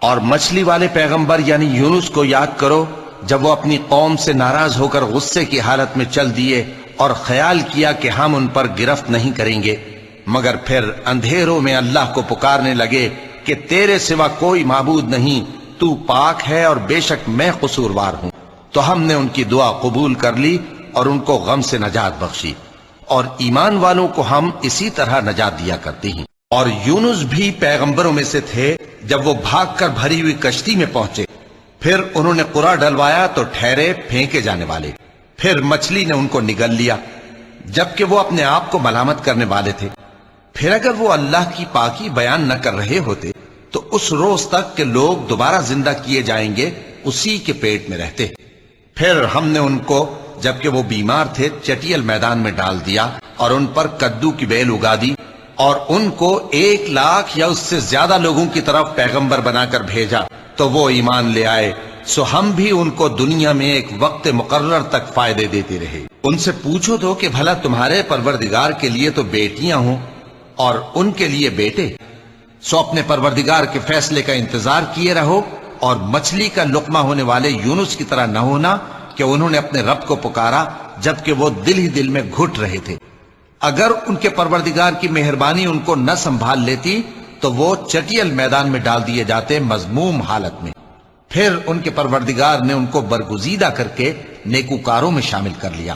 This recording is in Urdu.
اور مچھلی والے پیغمبر یعنی یونس کو یاد کرو جب وہ اپنی قوم سے ناراض ہو کر غصے کی حالت میں چل دیے اور خیال کیا کہ ہم ان پر گرفت نہیں کریں گے، مگر پھر اندھیروں میں اللہ کو پکارنے لگے کہ تیرے سوا کوئی معبود نہیں، تو پاک ہے اور بے شک میں قصوروار ہوں۔ تو ہم نے ان کی دعا قبول کر لی اور ان کو غم سے نجات بخشی، اور ایمان والوں کو ہم اسی طرح نجات دیا کرتے ہیں۔ اور یونس بھی پیغمبروں میں سے تھے، جب وہ بھاگ کر بھری ہوئی کشتی میں پہنچے، پھر انہوں نے قرع ڈلوایا تو ٹھہرے پھینکے جانے والے، پھر مچھلی نے ان کو نگل لیا جبکہ وہ اپنے آپ کو ملامت کرنے والے تھے۔ پھر اگر وہ اللہ کی پاکی بیان نہ کر رہے ہوتے تو اس روز تک کہ لوگ دوبارہ زندہ کیے جائیں گے اسی کے پیٹ میں رہتے۔ پھر ہم نے ان کو جبکہ وہ بیمار تھے چٹیل میدان میں ڈال دیا اور ان پر کدو کی بیل اگا دی، اور ان کو 1,00,000 یا اس سے زیادہ لوگوں کی طرف پیغمبر بنا کر بھیجا تو وہ ایمان لے آئے، سو ہم بھی ان کو دنیا میں ایک وقت مقرر تک فائدے دیتے رہے۔ ان سے پوچھو تو کہ بھلا تمہارے پروردگار کے لیے تو بیٹیاں ہوں اور ان کے لیے بیٹے، سو اپنے پروردگار کے فیصلے کا انتظار کیے رہو، اور مچھلی کا لقمہ ہونے والے یونس کی طرح نہ ہونا کہ انہوں نے اپنے رب کو پکارا جبکہ وہ دل ہی دل میں گھٹ رہے تھے۔ اگر ان کے پروردگار کی مہربانی ان کو نہ سنبھال لیتی تو وہ چٹیل میدان میں ڈال دیے جاتے مذموم حالت میں۔ پھر ان کے پروردگار نے ان کو برگزیدہ کر کے نیکوکاروں میں شامل کر لیا۔